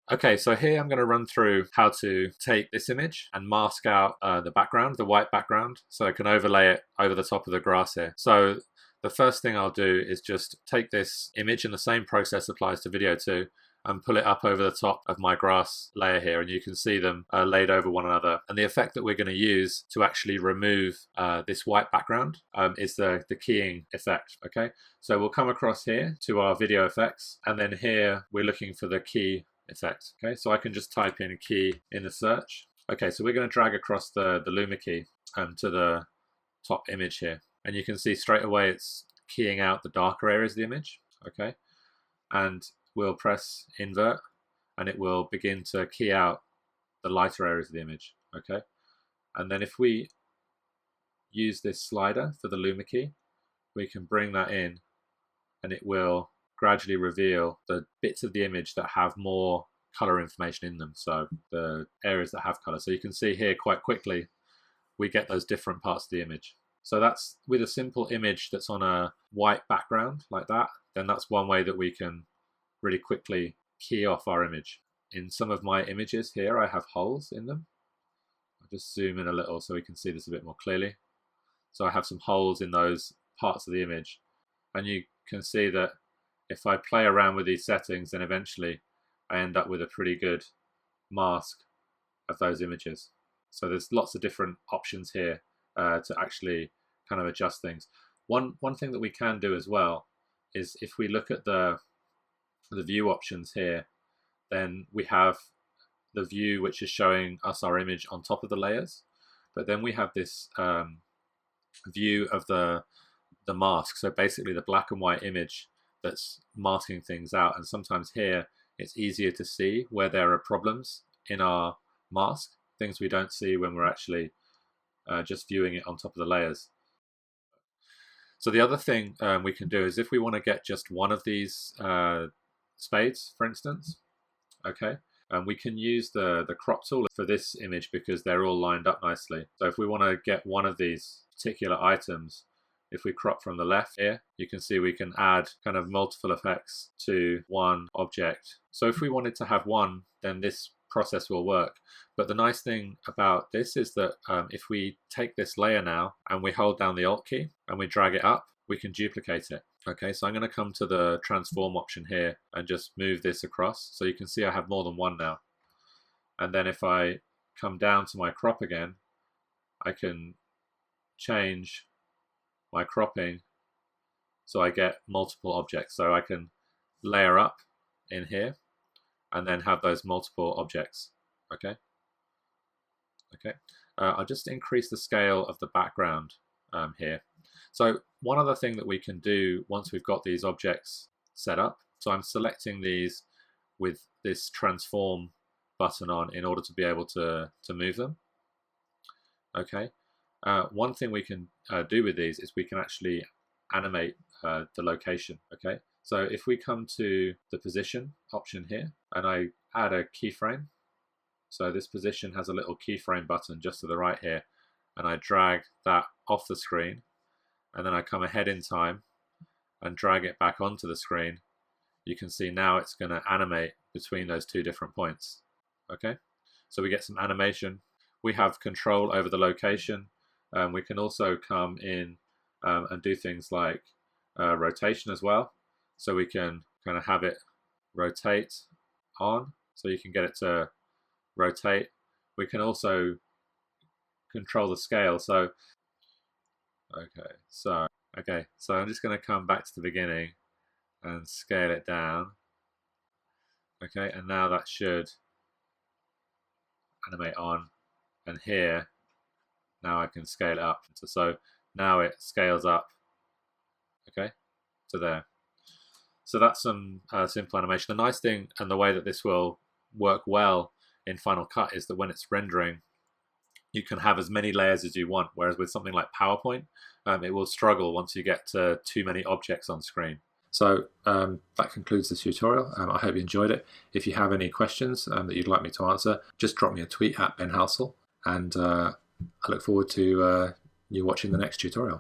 Okay, so here I'm going to run through how to take this image and mask out the background, the white background, so I can overlay it over the top of the grass here. So the first thing I'll do is just take this image, and the same process applies to video too, and pull it up over the top of my grass layer here, and you can see them laid over one another. And the effect that we're going to use to actually remove this white background is the keying effect. Okay, so we'll come across here to our video effects, and then here we're looking for the key effect. Okay, so I can just type in a key in the search. Okay, so we're going to drag across the Luma key to the top image here, and you can see straight away it's keying out the darker areas of the image. Okay, and we'll press invert, and it will begin to key out the lighter areas of the image. Okay, and then if we use this slider for the Luma key, we can bring that in, and it will gradually reveal the bits of the image that have more color information in them, so the areas that have color. So you can see here quite quickly we get those different parts of the image. So that's with a simple image that's on a white background like that, then that's one way that we can really quickly key off our image. In some of my images here I have holes in them. I'll just zoom in a little so we can see this a bit more clearly. So I have some holes in those parts of the image, and you can see that if I play around with these settings, then eventually I end up with a pretty good mask of those images. So there's lots of different options here to actually kind of adjust things. One thing that we can do as well is if we look at the view options here, then we have the view which is showing us our image on top of the layers, but then we have this view of the mask, so basically the black and white image that's masking things out. And sometimes here it's easier to see where there are problems in our mask, things we don't see when we're actually just viewing it on top of the layers. So the other thing we can do is if we want to get just one of these spades, for instance, okay, we can use the crop tool for this image because they're all lined up nicely. So if we want to get one of these particular items, if we crop from the left here, you can see we can add kind of multiple effects to one object. So if we wanted to have one, then this process will work. But the nice thing about this is that if we take this layer now and we hold down the Alt key and we drag it up, we can duplicate it. Okay, so I'm going to come to the transform option here and just move this across. So you can see I have more than one now. And then if I come down to my crop again, I can change my cropping so I get multiple objects. So I can layer up in here and then have those multiple objects. Okay. I'll just increase the scale of the background here. So one other thing that we can do once we've got these objects set up, so I'm selecting these with this transform button on in order to be able to move them. Okay. One thing we can do with these is we can actually animate the location. Okay, so if we come to the position option here and I add a keyframe, so this position has a little keyframe button just to the right here, and I drag that off the screen, and then I come ahead in time and drag it back onto the screen, you can see now it's going to animate between those two different points. Okay, so we get some animation. We have control over the location. We can also come in and do things like rotation as well. So we can kind of have it rotate on, so you can get it to rotate. We can also control the scale. So okay, so I'm just going to come back to the beginning and scale it down. Okay, and now that should animate on, and here now I can scale it up. So now it scales up, okay, to there. So that's some simple animation. The nice thing and the way that this will work well in Final Cut is that when it's rendering, you can have as many layers as you want, whereas with something like PowerPoint, it will struggle once you get to too many objects on screen. So that concludes the tutorial. I hope you enjoyed it. If you have any questions that you'd like me to answer, just drop me a tweet at Ben Halsell, and I look forward to you watching the next tutorial.